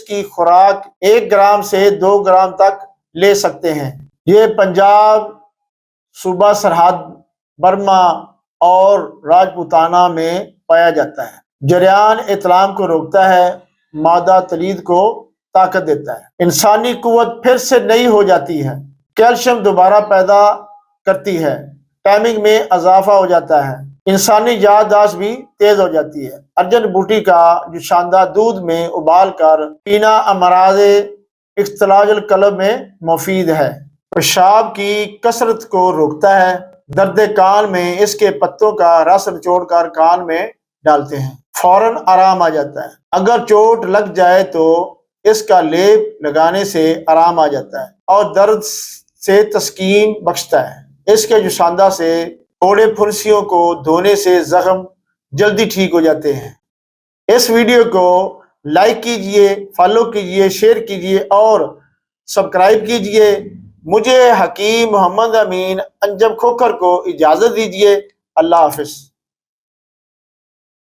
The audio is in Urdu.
کی خوراک 1 گرام سے 2 گرام تک لے سکتے ہیں۔ یہ پنجاب، صوبہ سرحد، برما اور راجپوتانہ میں پایا جاتا ہے۔ جریان اطلام کو روکتا ہے، مادہ تلید کو طاقت دیتا ہے، انسانی قوت پھر سے نئی ہو جاتی ہے، کیلشیم دوبارہ پیدا کرتی ہے، ٹائمنگ میں اضافہ ہو جاتا ہے، انسانی یادداشت بھی تیز ہو جاتی ہے۔ ارجن بوٹی کا جو شاندار دودھ میں ابال کر پینا امراض اختلاج القلب میں مفید ہے، پیشاب کی کثرت کو روکتا ہے، درد کان میں اس کے پتوں کا رس نچوڑ کر کان میں ڈالتے ہیں، فوراً آرام آ جاتا ہے۔ اگر چوٹ لگ جائے تو اس کا لیپ لگانے سے آرام آ جاتا ہے اور درد سے تسکین بخشتا ہے۔ اس کے جو شاندار سے کوڑے پھنسیوں کو دھونے سے زخم جلدی ٹھیک ہو جاتے ہیں۔ اس ویڈیو کو لائک کیجئے، فالو کیجئے، شیئر کیجئے اور سبسکرائب کیجئے۔ مجھے حکیم محمد امین انجم کھوکھر کو اجازت دیجئے۔ اللہ حافظ۔